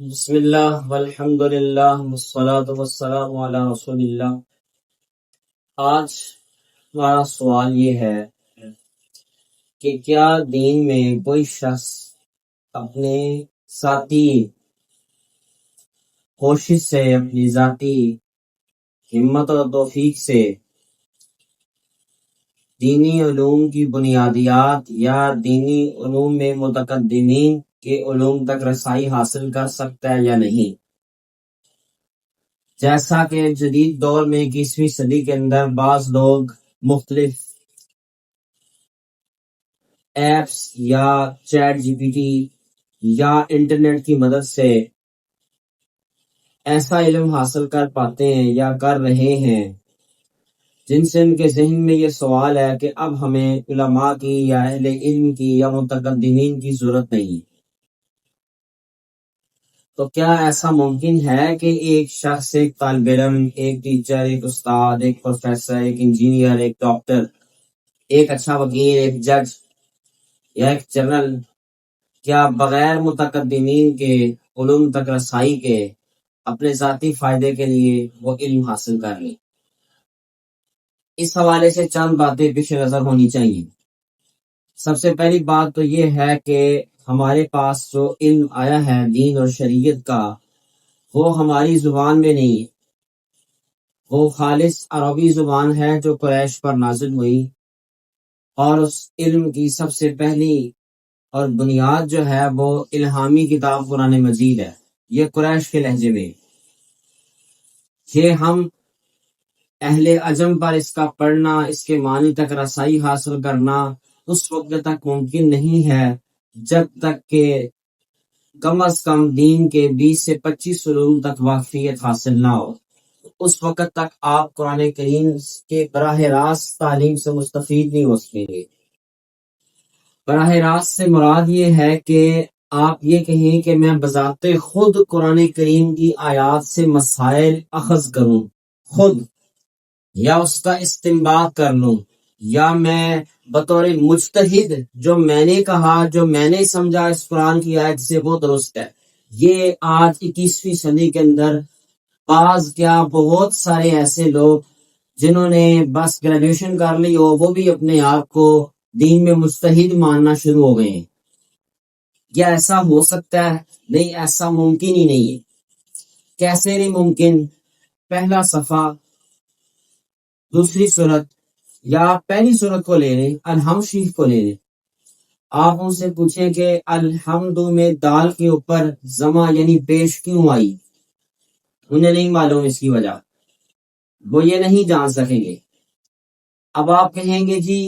بسم اللہ والحمد للہ والصلاة والسلام علی رسول اللہ۔ آج ہمارا سوال یہ ہے کہ کیا دین میں کوئی شخص اپنے ذاتی کوشش سے، اپنی ذاتی ہمت اور توفیق سے دینی علوم کی بنیادیات یا دینی علوم میں متقدمین کے علوم تک رسائی حاصل کر سکتا ہے یا نہیں؟ جیسا کہ جدید دور میں 21ویں صدی کے اندر بعض لوگ مختلف ایپس یا چیٹ جی پی ٹی یا انٹرنیٹ کی مدد سے ایسا علم حاصل کر پاتے ہیں یا کر رہے ہیں جن سے ان کے ذہن میں یہ سوال ہے کہ اب ہمیں علماء کی یا اہل علم کی یا متقدمین کی ضرورت نہیں۔ تو کیا ایسا ممکن ہے کہ ایک شخص، ایک طالب علم، ایک ٹیچر، ایک استاد، ایک پروفیسر، ایک انجینئر، ایک ڈاکٹر، ایک اچھا وکیل، ایک جج یا ایک جنرل، کیا بغیر متقدمین کے علوم تک رسائی کے اپنے ذاتی فائدے کے لیے وہ علم حاصل کر لیں؟ اس حوالے سے چند باتیں پیش نظر ہونی چاہیے۔ سب سے پہلی بات تو یہ ہے کہ ہمارے پاس جو علم آیا ہے دین اور شریعت کا، وہ ہماری زبان میں نہیں ہے، وہ خالص عربی زبان ہے جو قریش پر نازل ہوئی، اور اس علم کی سب سے پہلی اور بنیاد جو ہے وہ الہامی کتاب قرآن مجید ہے۔ یہ قریش کے لہجے میں، یہ ہم اہل عجم پر اس کا پڑھنا، اس کے معنی تک رسائی حاصل کرنا اس وقت تک ممکن نہیں ہے جب تک کہ کم از کم دین کے 20 سے 25 علوم تک واقفیت حاصل نہ ہو۔ اس وقت تک آپ قرآن کریم کے براہ راست تعلیم سے مستفید نہیں ہو سکیں گے۔ براہ راست سے مراد یہ ہے کہ آپ یہ کہیں کہ میں بذات خود قرآن کریم کی آیات سے مسائل اخذ کروں خود، یا اس کا استنباط کر لوں، یا میں بطور مجتہد جو میں نے کہا، جو میں نے سمجھا اس قرآن کی آیت سے وہ درست ہے۔ یہ آج 21ویں صدی کے اندر بعض کیا بہت سارے ایسے لوگ جنہوں نے بس گریجویشن کر لی ہو، وہ بھی اپنے آپ کو دین میں مجتہد ماننا شروع ہو گئے ہیں۔ کیا ایسا ہو سکتا ہے؟ نہیں، ایسا ممکن ہی نہیں ہے۔ کیسے نہیں ممکن؟ پہلا صفحہ، دوسری صورت، یا پہلی صورت کو لے لیں، الحمد شریف کو لے لیں۔ آپ ان سے پوچھیں کہ الحمد میں دال کے اوپر زما یعنی پیش کیوں آئی؟ انہیں نہیں معلوم اس کی وجہ، وہ یہ نہیں جان سکیں گے۔ اب آپ کہیں گے جی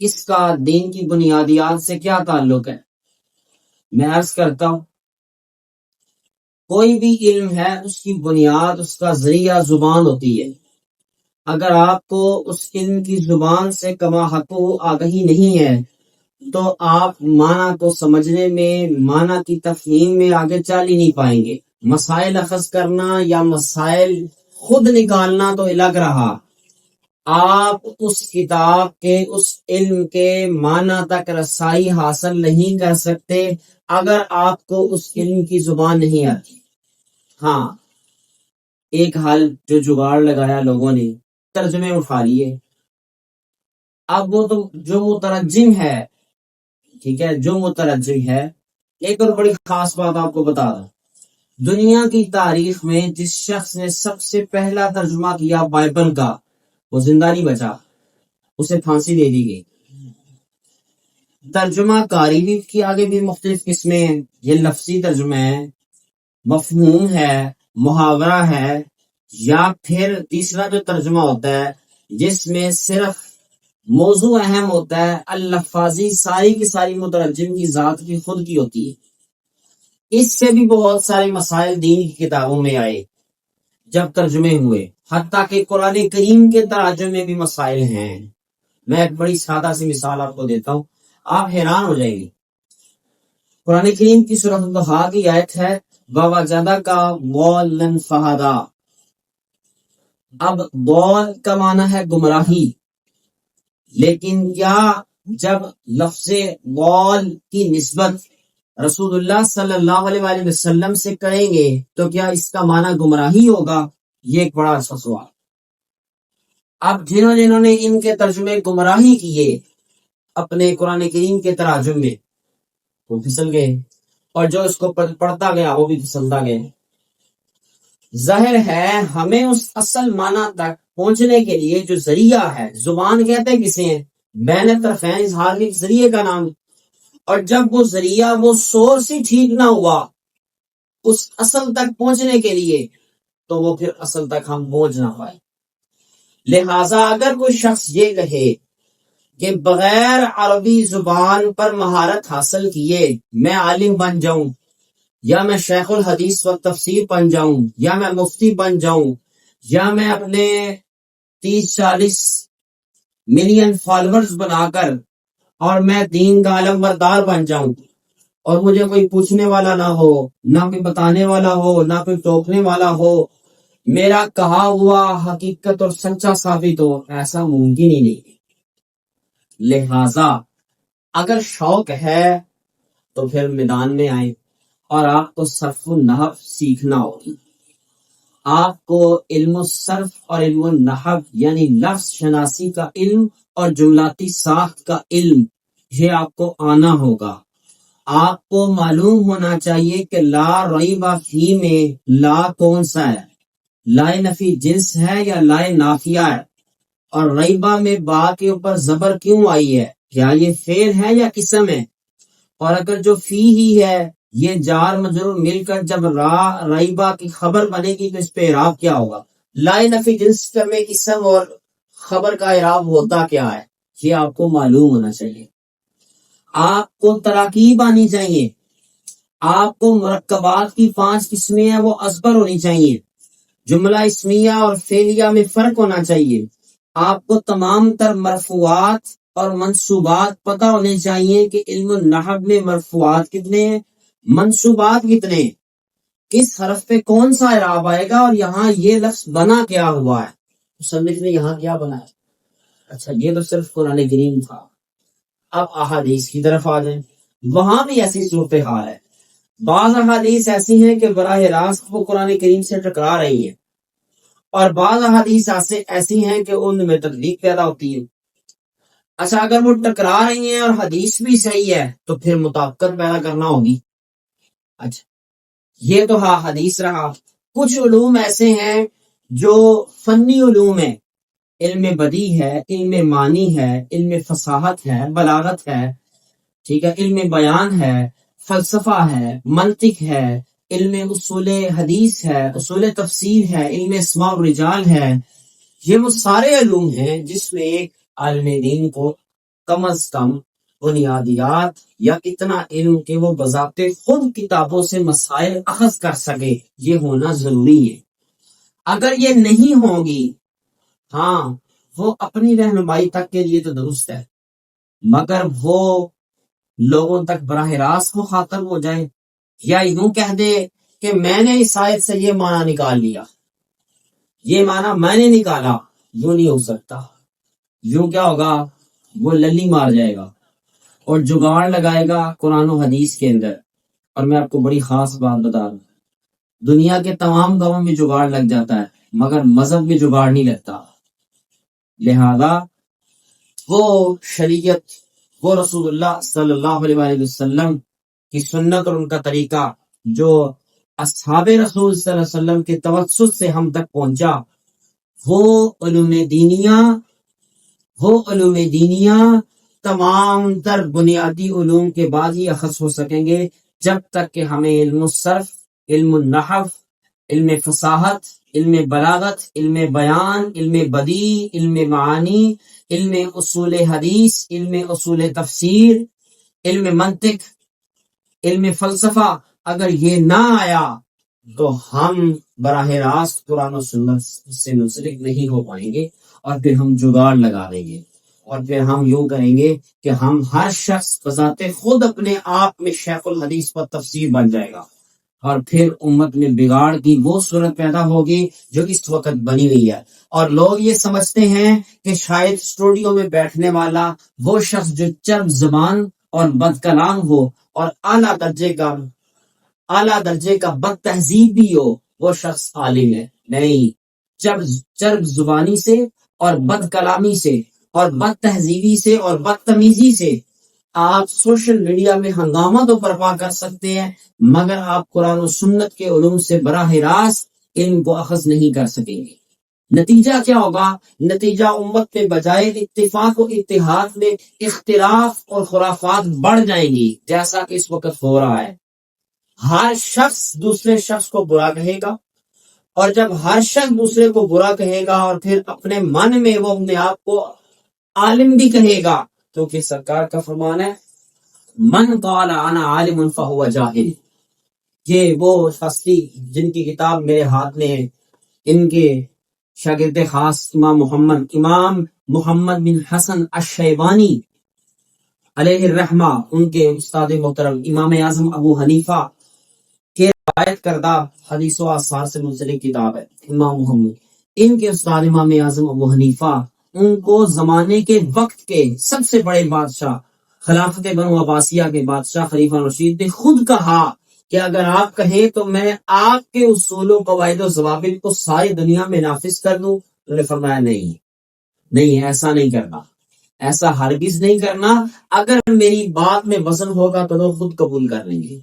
اس کا دین کی بنیادیات سے کیا تعلق ہے؟ میں عرض کرتا ہوں، کوئی بھی علم ہے اس کی بنیاد، اس کا ذریعہ زبان ہوتی ہے۔ اگر آپ کو اس علم کی زبان سے کما حقو آگہی نہیں ہے تو آپ معنی کو سمجھنے میں، معنی کی تفہیم میں آگے چل ہی نہیں پائیں گے۔ مسائل اخذ کرنا یا مسائل خود نکالنا تو الگ رہا، آپ اس کتاب کے، اس علم کے معنی تک رسائی حاصل نہیں کر سکتے اگر آپ کو اس علم کی زبان نہیں آتی۔ ہاں، ایک حل جو جگاڑ لگایا لوگوں نے، ترجمے اٹھا لیے۔ اب وہ تو جو مترجم ہے، ٹھیک ہے، جو مترجم ہے، ایک اور بڑی خاص بات آپ کو بتا دوں، دنیا کی تاریخ میں جس شخص نے سب سے پہلا ترجمہ کیا بائبل کا، وہ زندہ نہیں بچا، اسے پھانسی دے دی گئی۔ ترجمہ کاری بھی کی آگے بھی مختلف قسمیں ہیں، یہ لفظی ترجمہ ہے، مفہوم ہے، محاورہ ہے، یا پھر تیسرا جو ترجمہ ہوتا ہے جس میں صرف موضوع اہم ہوتا ہے، اللفاظی ساری کی ساری مترجم کی ذات کی خود کی ہوتی ہے۔ اس سے بھی بہت سارے مسائل دین کی کتابوں میں آئے جب ترجمے ہوئے، حتیٰ کہ قرآن کریم کے تراجم میں بھی مسائل ہیں۔ میں ایک بڑی سادہ سی مثال آپ کو دیتا ہوں، آپ حیران ہو جائیں گے۔ قرآن کریم کی سورۃ الضحیٰ کی آیت ہے وَوَجَدَكَ ضَالًّا فَہَدَىٰ۔ اب ضال کا معنی ہے گمراہی، لیکن کیا جب لفظ ضال کی نسبت رسول اللہ صلی اللہ علیہ وآلہ وسلم سے کریں گے تو کیا اس کا معنی گمراہی ہوگا؟ یہ ایک بڑا اچھا سوال۔ اب جنہوں نے ان کے ترجمے گمراہی کیے اپنے قرآن کریم کے تراجم میں، وہ پھسل گئے، اور جو اس کو پڑھتا گیا وہ بھی پھسلتا گیا۔ ظاہر ہے ہمیں اس اصل معنی تک پہنچنے کے لیے جو ذریعہ ہے، زبان کہتے ہیں کسے ہیں؟ بین طرفین اظہار کے ذریعے کا نام، اور جب وہ ذریعہ وہ سورس ہی ٹھیک نہ ہوا اس اصل تک پہنچنے کے لیے، تو وہ پھر اصل تک ہم پہنچ نہ پائے۔ لہٰذا اگر کوئی شخص یہ کہے کہ بغیر عربی زبان پر مہارت حاصل کیے میں عالم بن جاؤں، یا میں شیخ الحدیث و تفسیر بن جاؤں، یا میں مفتی بن جاؤں، یا میں اپنے 30-40 ملین فالورز بنا کر اور میں دین کا علم بردار بن جاؤں، اور مجھے کوئی پوچھنے والا نہ ہو، نہ کوئی بتانے والا ہو، نہ کوئی ٹوکنے والا ہو، میرا کہا ہوا حقیقت اور سچا ثابت ہو، ایسا ممکن ہی نہیں۔ لہذا اگر شوق ہے تو پھر میدان میں آئے، اور آپ کو صرف و نحو سیکھنا ہوگی۔ آپ کو علم الصرف اور علم النحو یعنی لفظ شناسی کا علم اور جملاتی ساخت کا علم، یہ آپ کو آنا ہوگا۔ آپ کو معلوم ہونا چاہیے کہ لا ریب فی میں لا کون سا ہے، لا نفی جنس ہے یا لا نافیہ ہے، اور ریبہ میں با کے اوپر زبر کیوں آئی ہے، کیا یہ فعل ہے یا قسم ہے، اور اگر جو فی ہی ہے یہ جار مجرور مل کر جب ریبہ کی خبر بنے گی تو اس پہ اعراب کیا ہوگا؟ لا نفی جنس میں قسم اور خبر کا اعراب ہوتا کیا ہے، یہ آپ کو معلوم ہونا چاہیے۔ آپ کو تراکیب آنی چاہیے، آپ کو مرکبات کی 5 قسمیں ہیں وہ ازبر ہونی چاہیے، جملہ اسمیہ اور فعلیہ میں فرق ہونا چاہیے، آپ کو تمام تر مرفوعات اور منصوبات پتہ ہونے چاہیے کہ علم النحو میں مرفوعات کتنے ہیں، منصوبات کتنے ہیں، کس حرف پہ کون سا اعراب آئے گا، اور یہاں یہ لفظ بنا کیا ہوا ہے، مصنف نے یہاں کیا بنا ہے۔ اچھا یہ تو صرف قرآن کریم تھا، اب احادیث کی طرف آ جائیں، وہاں بھی ایسی صورتحال ہے۔ بعض احادیث ایسی ہیں کہ براہ راست وہ قرآن کریم سے ٹکرا رہی ہیں، اور بعض احادیث ایسی ہیں کہ ان میں تکلیف پیدا ہوتی ہے۔ اچھا اگر وہ ٹکرا رہی ہیں اور حدیث بھی صحیح ہے تو پھر مطابقت پیدا کرنا ہوگی۔ اچھا یہ تو حدیث رہا۔ کچھ علوم ایسے ہیں جو فنی علوم ہیں، علم بدی ہے، علم معنی ہے، علم فصاحت ہے، بلاغت ہے، ٹھیک ہے، علم بیان ہے، فلسفہ ہے، منطق ہے، علم اصول حدیث ہے، اصول تفسیر ہے، علم اسماء الرجال ہے۔ یہ وہ سارے علوم ہیں جس میں ایک عالم دین کو کم از کم بنیادیات یا اتنا علم کہ وہ بذات خود کتابوں سے مسائل اخذ کر سکے، یہ ہونا ضروری ہے۔ اگر یہ نہیں ہوگی، ہاں وہ اپنی رہنمائی تک کے لیے تو درست ہے، مگر وہ لوگوں تک براہ راست مخاطب ہو جائے، یا یوں کہہ دے کہ میں نے اس آیت سے یہ معنی نکال لیا، یہ معنی میں نے نکالا، یوں نہیں ہو سکتا۔ یوں کیا ہوگا؟ وہ للی مار جائے گا اور جگاڑ لگائے گا قرآن و حدیث کے اندر۔ اور میں آپ کو بڑی خاص بات بتا دوں، دنیا کے تمام کاموں میں جگاڑ لگ جاتا ہے مگر مذہب میں جگاڑ نہیں لگتا۔ لہذا وہ شریعت، وہ رسول اللہ صلی اللہ علیہ وآلہ وسلم کی سنت اور ان کا طریقہ جو اصحاب رسول صلی اللہ علیہ وسلم کے توسط سے ہم تک پہنچا، وہ علوم دینیہ تمام تر بنیادی علوم کے بعد ہی اخذ ہو سکیں گے، جب تک کہ ہمیں علم الصرف، علم النحو، علم فصاحت، علم بلاغت، علم بیان، علم بدیع، علم معانی، علم اصول حدیث، علم اصول تفسیر، علم منطق، علم فلسفہ اگر یہ نہ آیا تو ہم براہ راست قرآن و سنت سے منسلک نہیں ہو پائیں گے، اور پھر ہم جگاڑ لگا دیں گے، اور پھر ہم یوں کریں گے کہ ہم ہر شخص بذات خود اپنے آپ میں شیخ الحدیث پر تفسیر بن جائے گا، اور پھر امت میں بگاڑ کی وہ صورت پیدا ہوگی جو اس وقت بنی ہوئی ہے۔ اور لوگ یہ سمجھتے ہیں کہ شاید اسٹوڈیو میں بیٹھنے والا وہ شخص جو چرب زبان اور بد کلام ہو اور اعلیٰ درجے کا بد تہذیب بھی ہو، وہ شخص عالم ہے نہیں۔ چرب زبانی سے اور بد کلامی سے اور بد تہذیبی سے اور بدتمیزی سے آپ سوشل میڈیا میں ہنگامہ تو برپا کر سکتے ہیں، مگر آپ قرآن و سنت کے علوم سے براہ راست علم کو اخذ نہیں کر سکیں گے۔ نتیجہ کیا ہوگا؟ نتیجہ امت کے بجائے اتفاق و اتحاد میں اختلاف اور خرافات بڑھ جائیں گی، جیسا کہ اس وقت ہو رہا ہے۔ ہر شخص دوسرے شخص کو برا کہے گا، اور جب ہر شخص دوسرے کو برا کہے گا اور پھر اپنے من میں وہ اپنے آپ کو عالم بھی کہے گا، کیونکہ سرکار کا فرمان ہے من قال انا عالم فهو جاہل، کہ وہ ہستی جن کی کتاب میرے ہاتھ میں ہے، ان کے شاگرد خاص امام محمد بن حسن الشیبانی علیہ الرحمہ، ان کے استاد محترم امام اعظم ابو حنیفہ کے روایت کردہ حدیث و آثار سے منسلک کتاب ہے امام محمد۔ ان کے استاد امام اعظم ابو حنیفہ ان کو زمانے کے وقت کے سب سے بڑے بادشاہ، خلافت بنو عباسیہ کے بادشاہ خلیفہ رشید نے خود کہا کہ اگر آپ کہیں تو میں آپ کے اصول و قواعد و ضوابط کو ساری دنیا میں نافذ کر دوں۔ انہوں نے فرمایا نہیں، ایسا نہیں کرنا، ایسا ہرگز نہیں کرنا، اگر میری بات میں وزن ہوگا تو لوگ خود قبول کر لیں گے،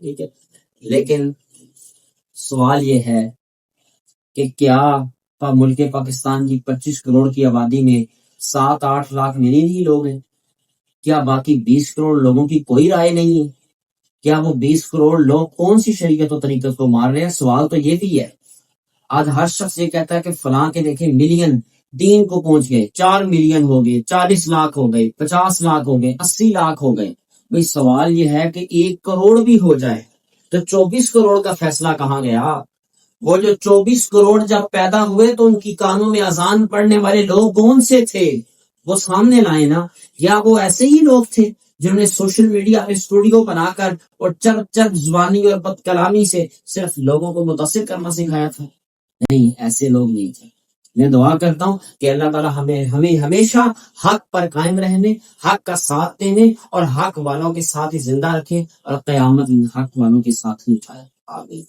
ٹھیک ہے۔ لیکن سوال یہ ہے کہ کیا ملک پاکستان کی 25 کروڑ کی آبادی میں 7-8 لاکھ میرے ہی لوگ ہیں؟ کیا باقی 20 کروڑ لوگوں کی کوئی رائے نہیں ہے؟ کیا وہ 20 کروڑ لوگ کون سی شریعت و طریقت کو مار رہے ہیں؟ سوال تو یہ بھی ہے۔ آج ہر شخص یہ کہتا ہے کہ فلاں کے دیکھیں ملین دین کو پہنچ گئے، 4 ملین ہو گئے، 40 لاکھ ہو گئے، 50 لاکھ ہو گئے، 80 لاکھ ہو گئے۔ بھئی سوال یہ ہے کہ 1 کروڑ بھی ہو جائے تو 24 کروڑ کا فیصلہ کہاں گیا؟ وہ جو 24 کروڑ جب پیدا ہوئے تو ان کی کانوں میں اذان پڑھنے والے لوگ کون سے تھے؟ وہ سامنے لائے نا۔ یا وہ ایسے ہی لوگ تھے جنہوں نے سوشل میڈیا میں اسٹوڈیو بنا کر اور چرب زبانی اور بد کلامی سے صرف لوگوں کو متاثر کرنا سکھایا تھا؟ نہیں، ایسے لوگ نہیں تھے۔ میں دعا کرتا ہوں کہ اللہ تعالیٰ ہمیں ہمیشہ حق پر قائم رہنے، حق کا ساتھ دینے اور حق والوں کے ساتھ ہی زندہ رکھے اور قیامت حق والوں کے ساتھ ہی اٹھائے۔ آمین۔